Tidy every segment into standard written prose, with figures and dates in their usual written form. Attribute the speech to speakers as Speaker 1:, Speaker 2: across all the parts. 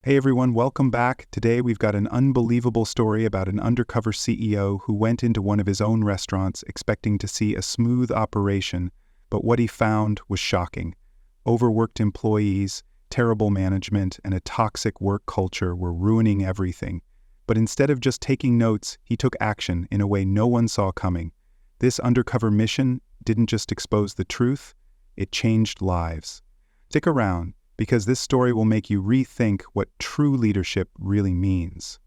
Speaker 1: Hey everyone, welcome back. Today we've got an unbelievable story about an undercover CEO who went into one of his own restaurants expecting to see a smooth operation, but what he found was shocking. Overworked employees, terrible management, and a toxic work culture were ruining everything. But instead of just taking notes, he took action in a way no one saw coming. This undercover mission didn't just expose the truth, it changed lives. Stick around, because this story will make you rethink what true leadership really means.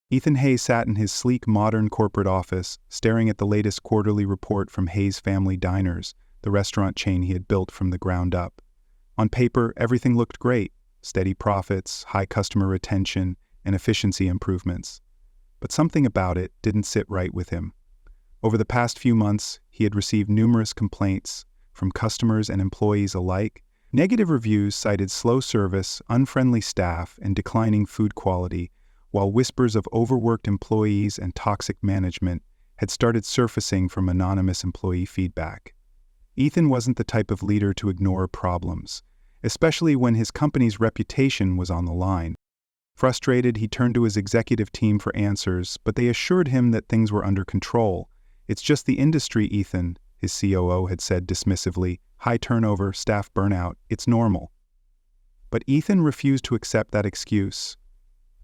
Speaker 1: Ethan Hayes sat in his sleek modern corporate office, staring at the latest quarterly report from Hayes Family Diners, the restaurant chain he had built from the ground up. On paper, everything looked great: steady profits, high customer retention, and efficiency improvements. But something about it didn't sit right with him. Over the past few months, he had received numerous complaints from customers and employees alike. Negative reviews cited slow service, unfriendly staff, and declining food quality, while whispers of overworked employees and toxic management had started surfacing from anonymous employee feedback. Ethan wasn't the type of leader to ignore problems, especially when his company's reputation was on the line. Frustrated, he turned to his executive team for answers, but they assured him that things were under control. "It's just the industry, Ethan," his COO had said dismissively. "High turnover, staff burnout, it's normal." But Ethan refused to accept that excuse.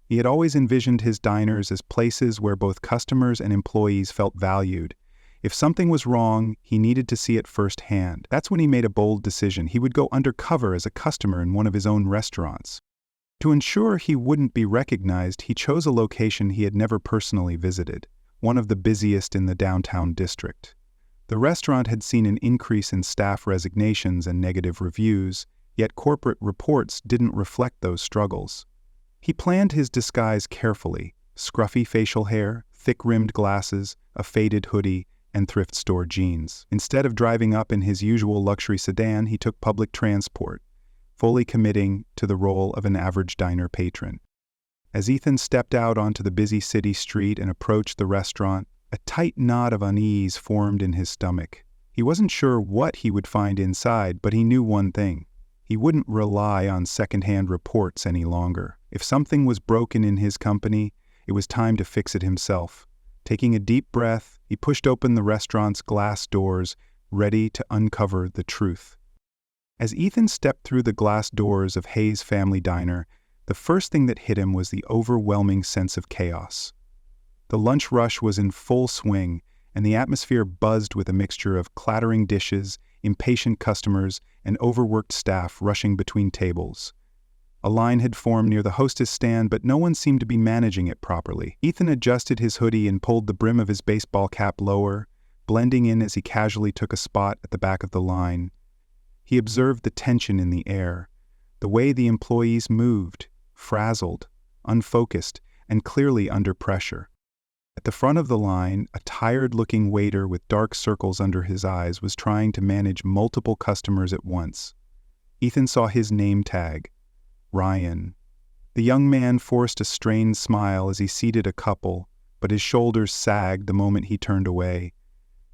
Speaker 1: He had always envisioned his diners as places where both customers and employees felt valued. If something was wrong, he needed to see it firsthand. That's when he made a bold decision. He would go undercover as a customer in one of his own restaurants. To ensure he wouldn't be recognized, he chose a location he had never personally visited, one of the busiest in the downtown district. The restaurant had seen an increase in staff resignations and negative reviews, yet corporate reports didn't reflect those struggles. He planned his disguise carefully: scruffy facial hair, thick-rimmed glasses, a faded hoodie, and thrift store jeans. Instead of driving up in his usual luxury sedan, he took public transport, fully committing to the role of an average diner patron. As Ethan stepped out onto the busy city street and approached the restaurant, a tight knot of unease formed in his stomach. He wasn't sure what he would find inside, but he knew one thing: he wouldn't rely on second-hand reports any longer. If something was broken in his company, it was time to fix it himself. Taking a deep breath, he pushed open the restaurant's glass doors, ready to uncover the truth. As Ethan stepped through the glass doors of Hayes Family Diner, the first thing that hit him was the overwhelming sense of chaos. The lunch rush was in full swing, and the atmosphere buzzed with a mixture of clattering dishes, impatient customers, and overworked staff rushing between tables. A line had formed near the hostess stand, but no one seemed to be managing it properly. Ethan adjusted his hoodie and pulled the brim of his baseball cap lower, blending in as he casually took a spot at the back of the line. He observed the tension in the air, the way the employees moved, frazzled, unfocused, and clearly under pressure. At the front of the line, a tired-looking waiter with dark circles under his eyes was trying to manage multiple customers at once. Ethan saw his name tag: Ryan. The young man forced a strained smile as he seated a couple, but his shoulders sagged the moment he turned away.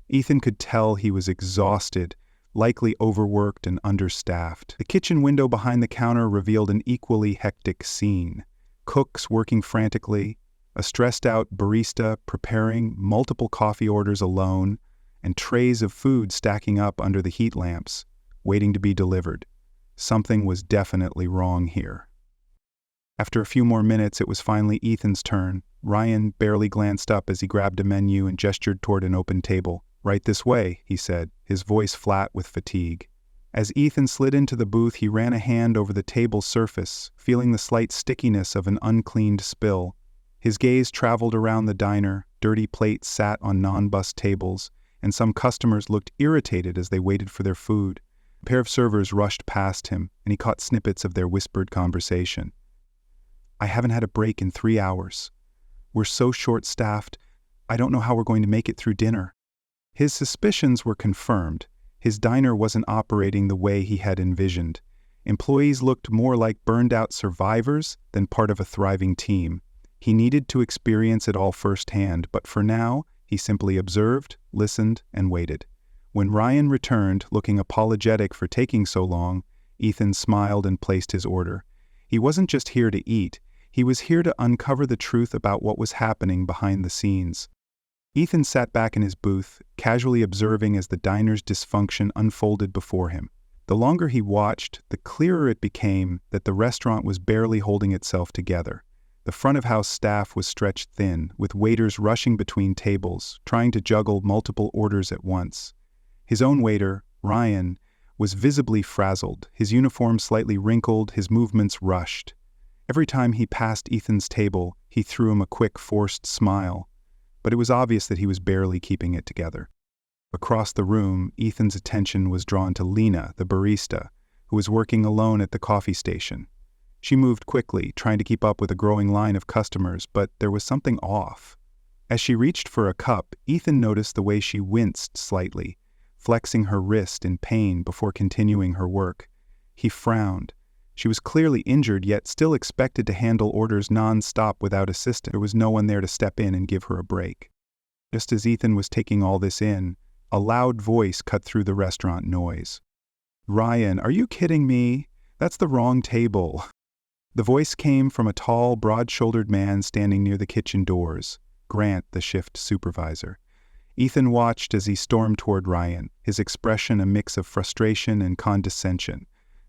Speaker 1: Ethan could tell he was exhausted, likely overworked and understaffed. The kitchen window behind the counter revealed an equally hectic scene: cooks working frantically, a stressed-out barista preparing multiple coffee orders alone, and trays of food stacking up under the heat lamps, waiting to be delivered. Something was definitely wrong here. After a few more minutes, it was finally Ethan's turn. Ryan barely glanced up as he grabbed a menu and gestured toward an open table. "Right this way," he said, his voice flat with fatigue. As Ethan slid into the booth, he ran a hand over the table's surface, feeling the slight stickiness of an uncleaned spill. His gaze traveled around the diner. Dirty plates sat on non-bussed tables, and some customers looked irritated as they waited for their food. A pair of servers rushed past him, and he caught snippets of their whispered conversation. "I haven't had a break in 3 hours. We're so short-staffed, I don't know how we're going to make it through dinner." His suspicions were confirmed. His diner wasn't operating the way he had envisioned. Employees looked more like burned-out survivors than part of a thriving team. He needed to experience it all firsthand, but for now, he simply observed, listened, and waited. When Ryan returned, looking apologetic for taking so long, Ethan smiled and placed his order. He wasn't just here to eat, he was here to uncover the truth about what was happening behind the scenes. Ethan sat back in his booth, casually observing as the diner's dysfunction unfolded before him. The longer he watched, the clearer it became that the restaurant was barely holding itself together. The front-of-house staff was stretched thin, with waiters rushing between tables, trying to juggle multiple orders at once. His own waiter, Ryan, was visibly frazzled, his uniform slightly wrinkled, his movements rushed. Every time he passed Ethan's table, he threw him a quick, forced smile. But it was obvious that he was barely keeping it together. Across the room, Ethan's attention was drawn to Lena, the barista, who was working alone at the coffee station. She moved quickly, trying to keep up with a growing line of customers, but there was something off. As she reached for a cup, Ethan noticed the way she winced slightly, flexing her wrist in pain before continuing her work. He frowned. She was clearly injured, yet still expected to handle orders non-stop without assistance. There was no one there to step in and give her a break. Just as Ethan was taking all this in, a loud voice cut through the restaurant noise. "Ryan, are you kidding me? That's the wrong table." The voice came from a tall, broad-shouldered man standing near the kitchen doors, Grant, the shift supervisor. Ethan watched as he stormed toward Ryan, his expression a mix of frustration and condescension.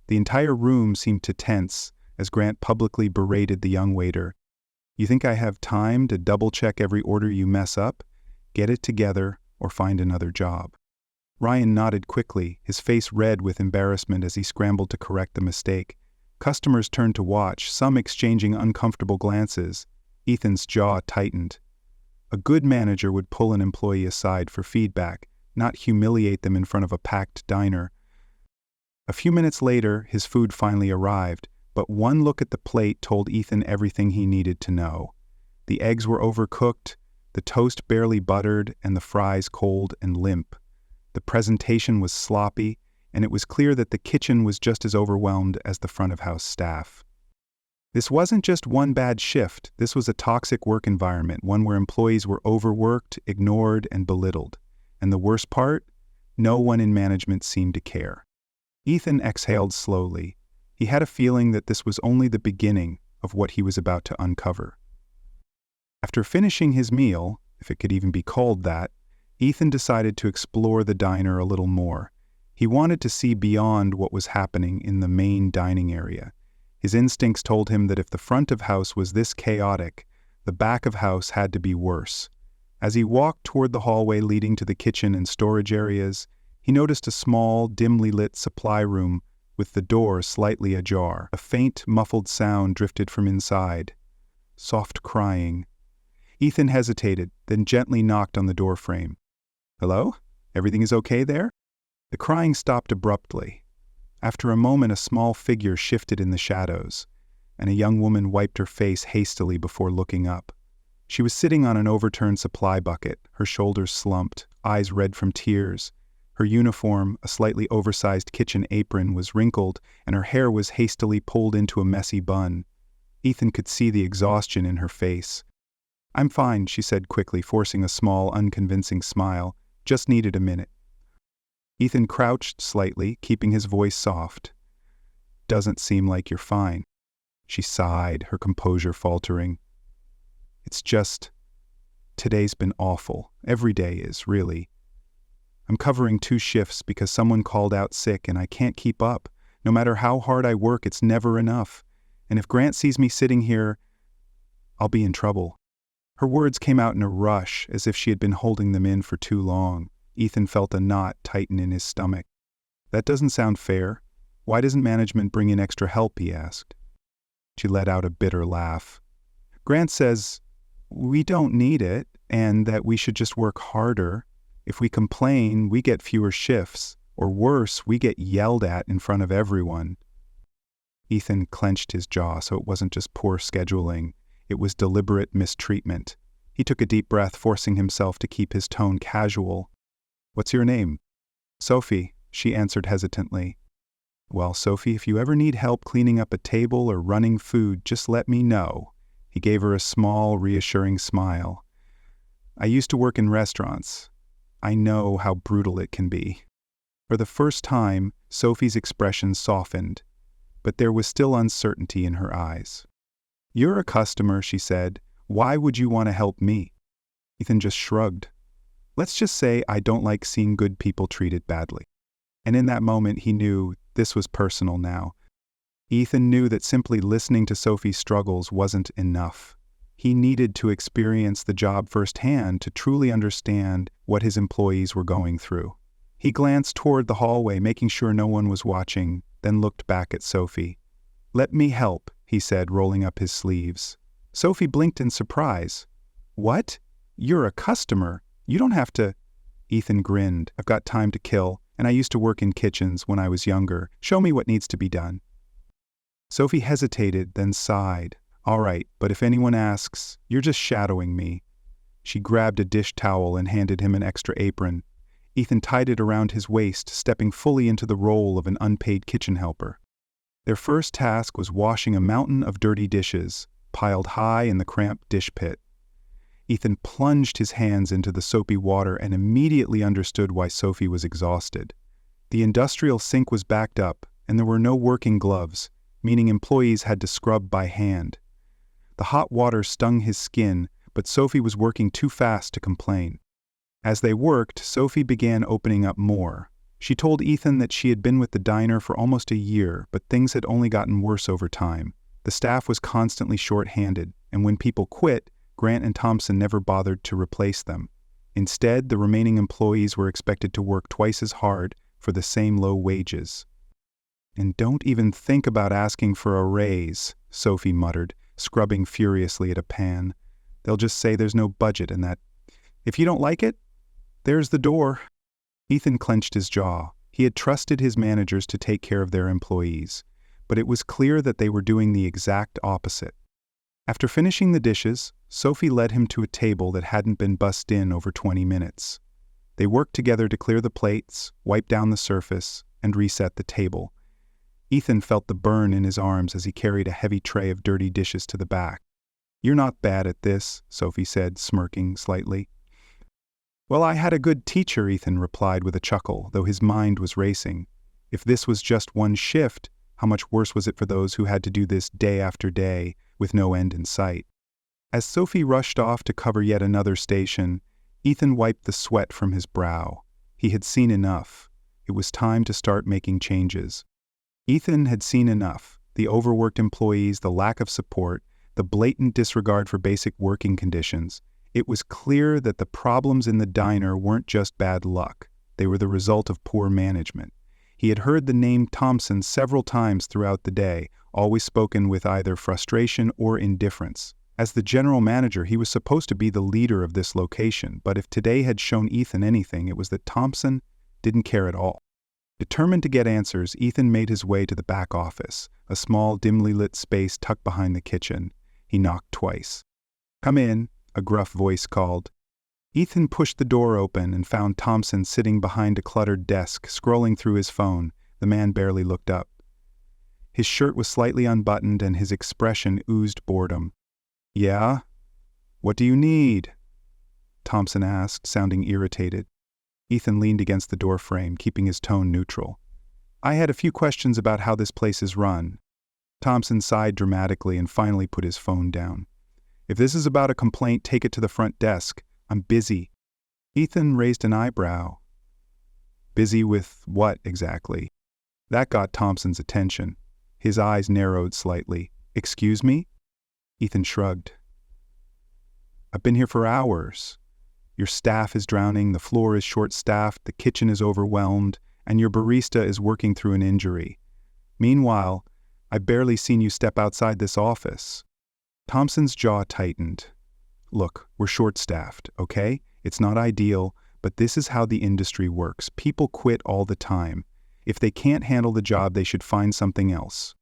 Speaker 1: The entire room seemed to tense as Grant publicly berated the young waiter. "You think I have time to double-check every order you mess up? Get it together or find another job." Ryan nodded quickly, his face red with embarrassment as he scrambled to correct the mistake. Customers turned to watch, some exchanging uncomfortable glances. Ethan's jaw tightened. A good manager would pull an employee aside for feedback, not humiliate them in front of a packed diner. A few minutes later, his food finally arrived, but one look at the plate told Ethan everything he needed to know. The eggs were overcooked, the toast barely buttered, and the fries cold and limp. The presentation was sloppy, and it was clear that the kitchen was just as overwhelmed as the front-of-house staff. This wasn't just one bad shift, this was a toxic work environment, one where employees were overworked, ignored, and belittled. And the worst part? No one in management seemed to care. Ethan exhaled slowly. He had a feeling that this was only the beginning of what he was about to uncover. After finishing his meal, if it could even be called that, Ethan decided to explore the diner a little more. He wanted to see beyond what was happening in the main dining area. His instincts told him that if the front of house was this chaotic, the back of house had to be worse. As he walked toward the hallway leading to the kitchen and storage areas, he noticed a small, dimly lit supply room with the door slightly ajar. A faint, muffled sound drifted from inside. Soft crying. Ethan hesitated, then gently knocked on the door frame. "Hello? Everything is okay there?" The crying stopped abruptly. After a moment, a small figure shifted in the shadows, and a young woman wiped her face hastily before looking up. She was sitting on an overturned supply bucket, her shoulders slumped, eyes red from tears. Her uniform, a slightly oversized kitchen apron, was wrinkled, and her hair was hastily pulled into a messy bun. Ethan could see the exhaustion in her face. "I'm fine," she said quickly, forcing a small, unconvincing smile. "Just needed a minute." Ethan crouched slightly, keeping his voice soft. "Doesn't seem like you're fine." She sighed, her composure faltering. "It's just, today's been awful. Every day is, really. I'm covering 2 shifts because someone called out sick and I can't keep up. No matter how hard I work, it's never enough. And if Grant sees me sitting here, I'll be in trouble." Her words came out in a rush, as if she had been holding them in for too long. Ethan felt a knot tighten in his stomach. "That doesn't sound fair. Why doesn't management bring in extra help?" he asked. She let out a bitter laugh. "Grant says we don't need it, and that we should just work harder. If we complain, we get fewer shifts, or worse, we get yelled at in front of everyone." Ethan clenched his jaw, so it wasn't just poor scheduling. It was deliberate mistreatment. He took a deep breath, forcing himself to keep his tone casual. "What's your name?" "Sophie," she answered hesitantly. "Well, Sophie, if you ever need help cleaning up a table or running food, just let me know." He gave her a small, reassuring smile. "I used to work in restaurants. I know how brutal it can be." For the first time, Sophie's expression softened. but there was still uncertainty in her eyes. "You're a customer," she said. "Why would you want to help me?" Ethan just shrugged. "Let's just say I don't like seeing good people treated badly." And in that moment, he knew this was personal now. Ethan knew that simply listening to Sophie's struggles wasn't enough. He needed to experience the job firsthand to truly understand what his employees were going through. He glanced toward the hallway, making sure no one was watching, then looked back at Sophie. "Let me help," he said, rolling up his sleeves. Sophie blinked in surprise. "What? You're a customer. You don't have to—" Ethan grinned. "I've got time to kill, and I used to work in kitchens when I was younger. Show me what needs to be done." Sophie hesitated, then sighed. "All right, but if anyone asks, you're just shadowing me." She grabbed a dish towel and handed him an extra apron. Ethan tied it around his waist, stepping fully into the role of an unpaid kitchen helper. Their first task was washing a mountain of dirty dishes, piled high in the cramped dish pit. Ethan plunged his hands into the soapy water and immediately understood why Sophie was exhausted. The industrial sink was backed up, and there were no working gloves, meaning employees had to scrub by hand. The hot water stung his skin, but Sophie was working too fast to complain. As they worked, Sophie began opening up more. She told Ethan that she had been with the diner for almost a year, but things had only gotten worse over time. The staff was constantly short-handed, and when people quit, Grant and Thompson never bothered to replace them. Instead, the remaining employees were expected to work twice as hard for the same low wages. "And don't even think about asking for a raise," Sophie muttered, scrubbing furiously at a pan. "They'll just say there's no budget and that. If you don't like it, there's the door." Ethan clenched his jaw. He had trusted his managers to take care of their employees, but it was clear that they were doing the exact opposite. After finishing the dishes, Sophie led him to a table that hadn't been bussed in over 20 minutes. They worked together to clear the plates, wipe down the surface, and reset the table. Ethan felt the burn in his arms as he carried a heavy tray of dirty dishes to the back. "You're not bad at this," Sophie said, smirking slightly. "Well, I had a good teacher," Ethan replied with a chuckle, though his mind was racing. If this was just one shift, how much worse was it for those who had to do this day after day, with no end in sight? As Sophie rushed off to cover yet another station, Ethan wiped the sweat from his brow. He had seen enough. It was time to start making changes. Ethan had seen enough: the overworked employees, the lack of support, the blatant disregard for basic working conditions. It was clear that the problems in the diner weren't just bad luck. They were the result of poor management. He had heard the name Thompson several times throughout the day, always spoken with either frustration or indifference. As the general manager, he was supposed to be the leader of this location, but if today had shown Ethan anything, it was that Thompson didn't care at all. Determined to get answers, Ethan made his way to the back office, a small, dimly lit space tucked behind the kitchen. He knocked twice. "Come in," a gruff voice called. Ethan pushed the door open and found Thompson sitting behind a cluttered desk, scrolling through his phone. The man barely looked up. His shirt was slightly unbuttoned and his expression oozed boredom. "Yeah? What do you need?" Thompson asked, sounding irritated. Ethan leaned against the doorframe, keeping his tone neutral. "I had a few questions about how this place is run." Thompson sighed dramatically and finally put his phone down. "If this is about a complaint, take it to the front desk. I'm busy." Ethan raised an eyebrow. "Busy with what exactly?" That got Thompson's attention. His eyes narrowed slightly. "Excuse me?" Ethan shrugged. "I've been here for hours. Your staff is drowning, the floor is short-staffed, the kitchen is overwhelmed, and your barista is working through an injury. Meanwhile, I've barely seen you step outside this office." Thompson's jaw tightened. "Look, we're short-staffed, okay? It's not ideal, but this is how the industry works. People quit all the time. If they can't handle the job, they should find something else."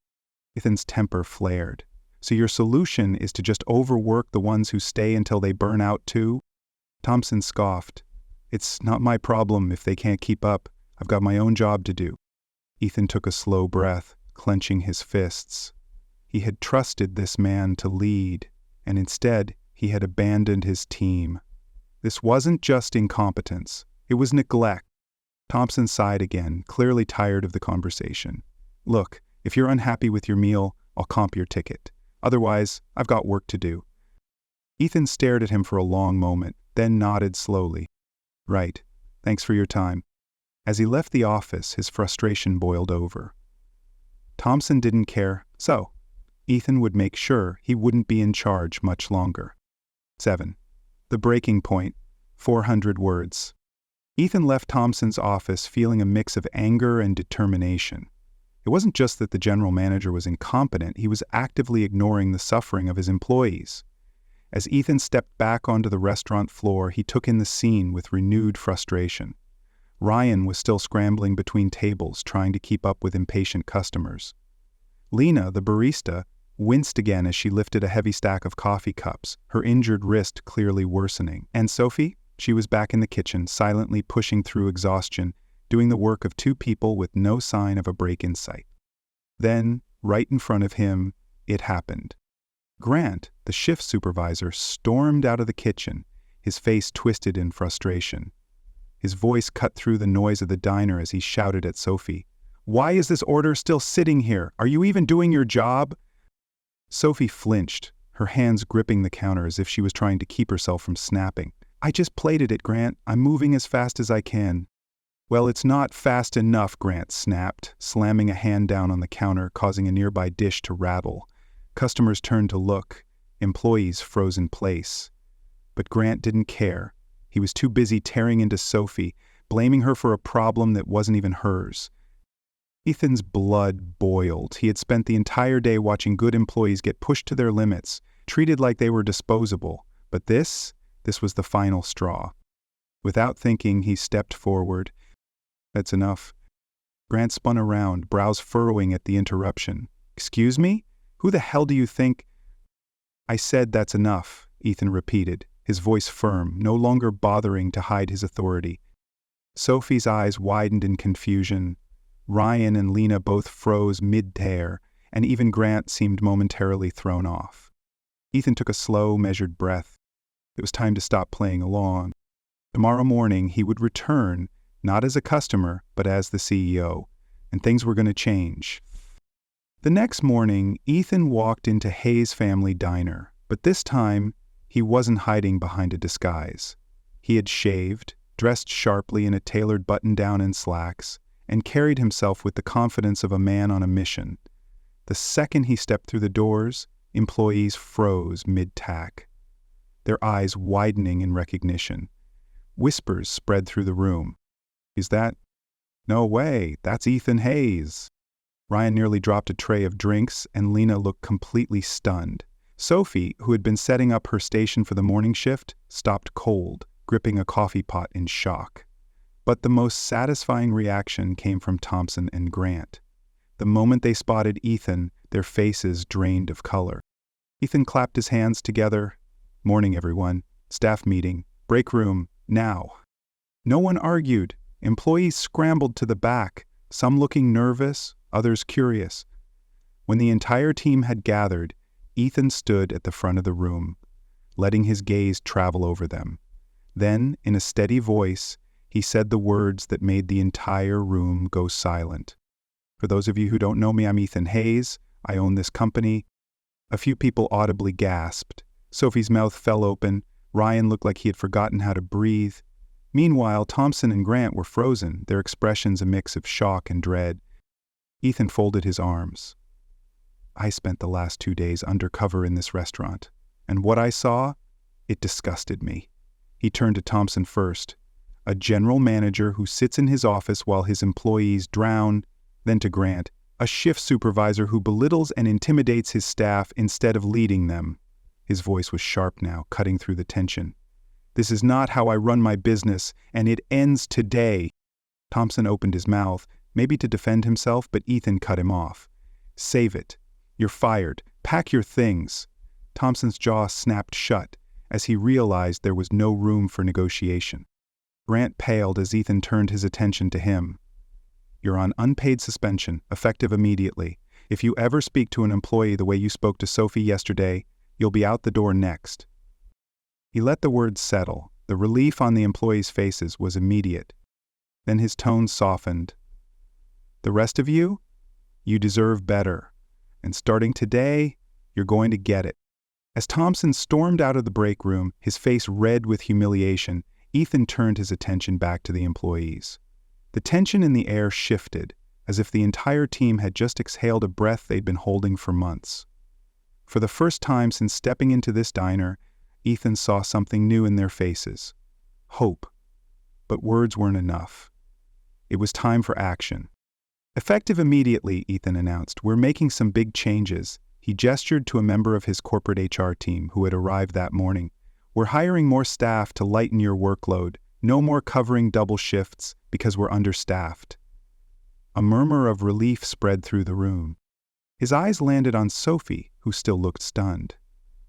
Speaker 1: Ethan's temper flared. "So your solution is to just overwork the ones who stay until they burn out too?" Thompson scoffed. "It's not my problem if they can't keep up. I've got my own job to do." Ethan took a slow breath, clenching his fists. He had trusted this man to lead, and instead, he had abandoned his team. This wasn't just incompetence. It was neglect. Thompson sighed again, clearly tired of the conversation. "Look, If you're unhappy with your meal, I'll comp your ticket. Otherwise, I've got work to do. Ethan stared at him for a long moment, then nodded slowly. Right. Thanks for your time. As he left the office, his frustration boiled over. Thompson didn't care, so Ethan would make sure he wouldn't be in charge much longer. 7. The breaking point, 400 words. Ethan left Thompson's office feeling a mix of anger and determination. It wasn't just that the general manager was incompetent, he was actively ignoring the suffering of his employees. As Ethan stepped back onto the restaurant floor, he took in the scene with renewed frustration. Ryan was still scrambling between tables, trying to keep up with impatient customers. Lena, the barista, winced again as she lifted a heavy stack of coffee cups, her injured wrist clearly worsening. And Sophie? She was back in the kitchen, silently pushing through exhaustion, doing the work of two people with no sign of a break in sight. Then, right in front of him, it happened. Grant, the shift supervisor, stormed out of the kitchen, his face twisted in frustration. His voice cut through the noise of the diner as he shouted at Sophie, "Why is this order still sitting here? Are you even doing your job?" Sophie flinched, her hands gripping the counter as if she was trying to keep herself from snapping. "I just plated it, Grant. I'm moving as fast as I can." "Well, it's not fast enough," Grant snapped, slamming a hand down on the counter, causing a nearby dish to rattle. Customers turned to look, employees froze in place. But Grant didn't care. He was too busy tearing into Sophie, blaming her for a problem that wasn't even hers. Ethan's blood boiled. He had spent the entire day watching good employees get pushed to their limits, treated like they were disposable. But this was the final straw. Without thinking, he stepped forward. "That's enough." Grant spun around, brows furrowing at the interruption. "Excuse me? Who the hell do you think?" "I said that's enough," Ethan repeated, his voice firm, no longer bothering to hide his authority. Sophie's eyes widened in confusion. Ryan and Lena both froze mid-tear, and even Grant seemed momentarily thrown off. Ethan took a slow, measured breath. It was time to stop playing along. Tomorrow morning he would return, not as a customer, but as the CEO, and things were going to change. The next morning, Ethan walked into Hayes' family diner, but this time, he wasn't hiding behind a disguise. He had shaved, dressed sharply in a tailored button-down and slacks, and carried himself with the confidence of a man on a mission. The second he stepped through the doors, employees froze mid-tack, their eyes widening in recognition. Whispers spread through the room. "Is that? No way, that's Ethan Hayes." Ryan nearly dropped a tray of drinks, and Lena looked completely stunned. Sophie, who had been setting up her station for the morning shift, stopped cold, gripping a coffee pot in shock. But the most satisfying reaction came from Thompson and Grant. The moment they spotted Ethan, their faces drained of color. Ethan clapped his hands together. "Morning, everyone. Staff meeting. Break room. Now." No one argued. Employees scrambled to the back, some looking nervous, others curious. When the entire team had gathered, Ethan stood at the front of the room, letting his gaze travel over them. Then, in a steady voice, he said the words that made the entire room go silent. "For those of you who don't know me, I'm Ethan Hayes. I own this company." A few people audibly gasped. Sophie's mouth fell open. Ryan looked like he had forgotten how to breathe. Meanwhile, Thompson and Grant were frozen, their expressions a mix of shock and dread. Ethan folded his arms. "I spent the last 2 days undercover in this restaurant, and what I saw, it disgusted me." He turned to Thompson first. "A general manager who sits in his office while his employees drown," then to Grant, "a shift supervisor who belittles and intimidates his staff instead of leading them." His voice was sharp now, cutting through the tension. "This is not how I run my business, and it ends today." Thompson opened his mouth, maybe to defend himself, but Ethan cut him off. "Save it. You're fired. Pack your things." Thompson's jaw snapped shut as he realized there was no room for negotiation. Grant paled as Ethan turned his attention to him. "You're on unpaid suspension, effective immediately. If you ever speak to an employee the way you spoke to Sophie yesterday, you'll be out the door next." He let the words settle. The relief on the employees' faces was immediate. Then his tone softened. "The rest of you? You deserve better. And starting today, you're going to get it." As Thompson stormed out of the break room, his face red with humiliation, Ethan turned his attention back to the employees. The tension in the air shifted, as if the entire team had just exhaled a breath they'd been holding for months. For the first time since stepping into this diner, Ethan saw something new in their faces. Hope. But words weren't enough. It was time for action. "Effective immediately," Ethan announced, "we're making some big changes." He gestured to a member of his corporate HR team who had arrived that morning. "We're hiring more staff to lighten your workload. No more covering double shifts because we're understaffed." A murmur of relief spread through the room. His eyes landed on Sophie, who still looked stunned.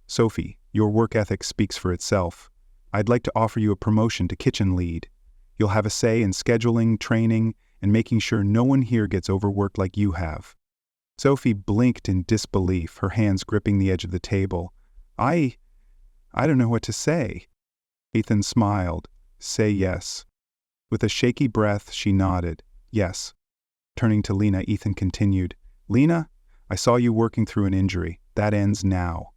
Speaker 1: "Sophie, your work ethic speaks for itself. I'd like to offer you a promotion to kitchen lead. You'll have a say in scheduling, training, and making sure no one here gets overworked like you have." Sophie blinked in disbelief, her hands gripping the edge of the table. I don't know what to say." Ethan smiled. "Say yes." With a shaky breath, she nodded. "Yes." Turning to Lena, Ethan continued, "Lena, I saw you working through an injury. That ends now.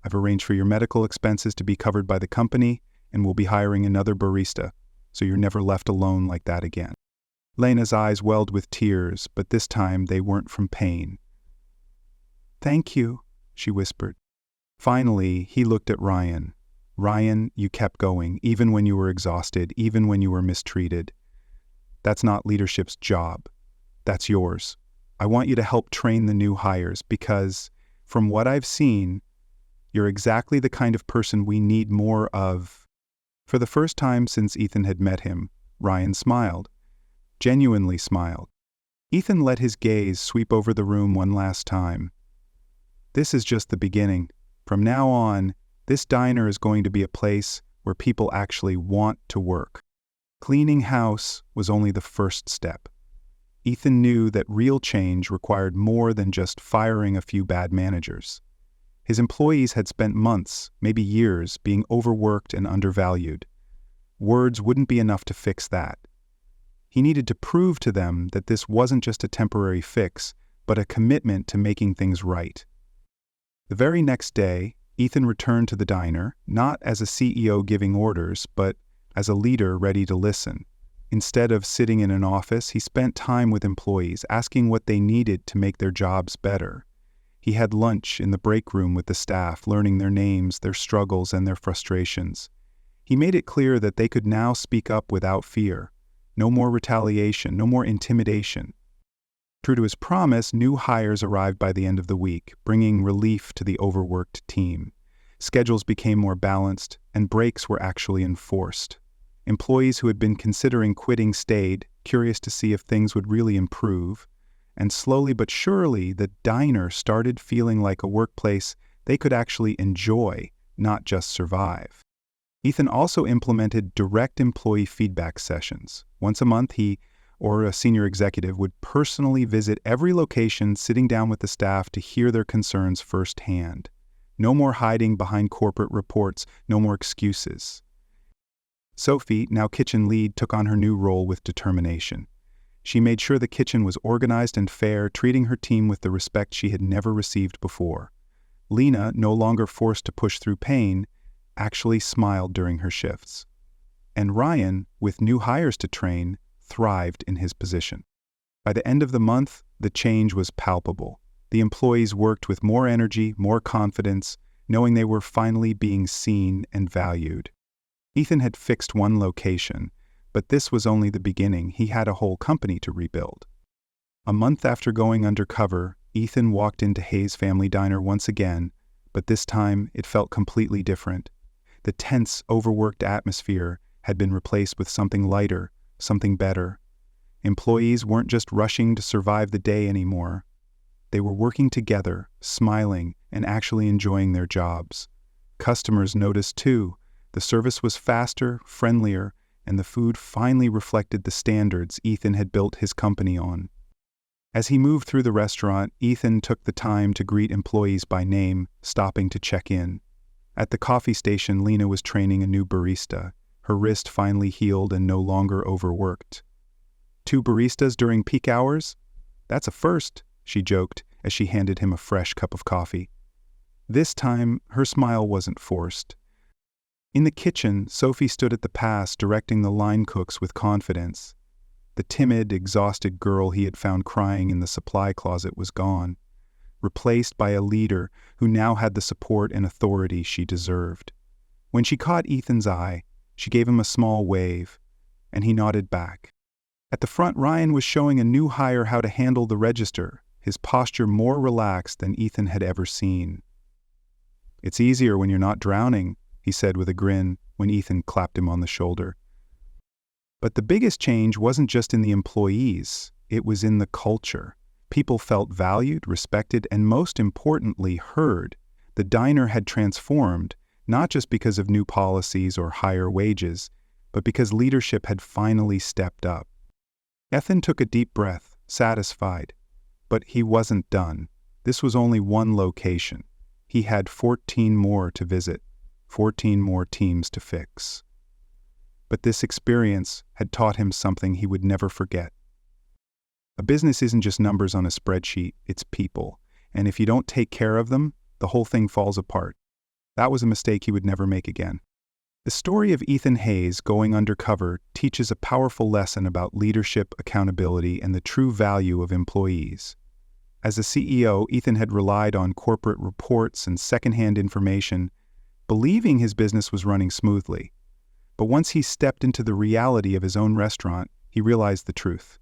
Speaker 1: I've arranged for your medical expenses to be covered by the company, and we'll be hiring another barista, so you're never left alone like that again." Lena's eyes welled with tears, but this time they weren't from pain. "Thank you," she whispered. Finally, he looked at Ryan. "Ryan, you kept going, even when you were exhausted, even when you were mistreated. That's not leadership's job. That's yours. I want you to help train the new hires because, from what I've seen, you're exactly the kind of person we need more of." For the first time since Ethan had met him, Ryan smiled. Genuinely smiled. Ethan let his gaze sweep over the room one last time. "This is just the beginning. From now on, this diner is going to be a place where people actually want to work." Cleaning house was only the first step. Ethan knew that real change required more than just firing a few bad managers. His employees had spent months, maybe years, being overworked and undervalued. Words wouldn't be enough to fix that. He needed to prove to them that this wasn't just a temporary fix, but a commitment to making things right. The very next day, Ethan returned to the diner, not as a CEO giving orders, but as a leader ready to listen. Instead of sitting in an office, he spent time with employees, asking what they needed to make their jobs better. He had lunch in the break room with the staff, learning their names, their struggles, and their frustrations. He made it clear that they could now speak up without fear. No more retaliation, no more intimidation. True to his promise, new hires arrived by the end of the week, bringing relief to the overworked team. Schedules became more balanced, and breaks were actually enforced. Employees who had been considering quitting stayed, curious to see if things would really improve. And slowly but surely, the diner started feeling like a workplace they could actually enjoy, not just survive. Ethan also implemented direct employee feedback sessions. Once a month, he or a senior executive would personally visit every location, sitting down with the staff to hear their concerns firsthand. No more hiding behind corporate reports, no more excuses. Sophie, now kitchen lead, took on her new role with determination. She made sure the kitchen was organized and fair, treating her team with the respect she had never received before. Lena, no longer forced to push through pain, actually smiled during her shifts. And Ryan, with new hires to train, thrived in his position. By the end of the month, the change was palpable. The employees worked with more energy, more confidence, knowing they were finally being seen and valued. Ethan had fixed one location, but this was only the beginning. He had a whole company to rebuild. A month after going undercover, Ethan walked into Hayes' family diner once again, but this time it felt completely different. The tense, overworked atmosphere had been replaced with something lighter, something better. Employees weren't just rushing to survive the day anymore. They were working together, smiling, and actually enjoying their jobs. Customers noticed too. The service was faster, friendlier, and the food finally reflected the standards Ethan had built his company on. As he moved through the restaurant, Ethan took the time to greet employees by name, stopping to check in. At the coffee station, Lena was training a new barista. Her wrist finally healed and no longer overworked. 2 baristas during peak hours? That's a first, she joked as she handed him a fresh cup of coffee. This time, her smile wasn't forced. In the kitchen, Sophie stood at the pass directing the line cooks with confidence. The timid, exhausted girl he had found crying in the supply closet was gone, replaced by a leader who now had the support and authority she deserved. When she caught Ethan's eye, she gave him a small wave, and he nodded back. At the front, Ryan was showing a new hire how to handle the register, his posture more relaxed than Ethan had ever seen. "It's easier when you're not drowning," he said with a grin when Ethan clapped him on the shoulder. But the biggest change wasn't just in the employees, it was in the culture. People felt valued, respected, and most importantly, heard. The diner had transformed, not just because of new policies or higher wages, but because leadership had finally stepped up. Ethan took a deep breath, satisfied. But he wasn't done. This was only one location. He had 14 more to visit, 14 more teams to fix. But this experience had taught him something he would never forget. A business isn't just numbers on a spreadsheet, it's people. And if you don't take care of them, the whole thing falls apart. That was a mistake he would never make again. The story of Ethan Hayes going undercover teaches a powerful lesson about leadership, accountability, and the true value of employees. As a CEO, Ethan had relied on corporate reports and secondhand information, believing his business was running smoothly. But once he stepped into the reality of his own restaurant, he realized the truth.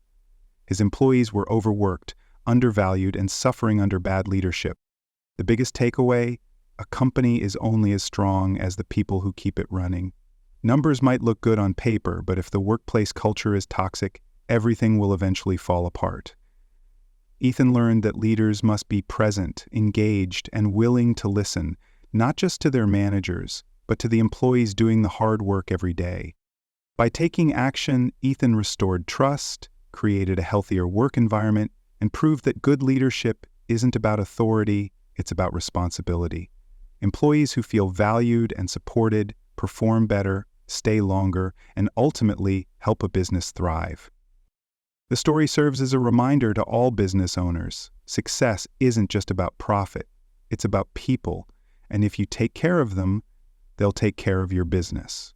Speaker 1: His employees were overworked, undervalued, and suffering under bad leadership. The biggest takeaway: a company is only as strong as the people who keep it running. Numbers might look good on paper, but if the workplace culture is toxic, everything will eventually fall apart. Ethan learned that leaders must be present, engaged, and willing to listen, not just to their managers, but to the employees doing the hard work every day. By taking action, Ethan restored trust, created a healthier work environment, and proved that good leadership isn't about authority, it's about responsibility. Employees who feel valued and supported perform better, stay longer, and ultimately help a business thrive. The story serves as a reminder to all business owners: success isn't just about profit, it's about people, and if you take care of them, they'll take care of your business.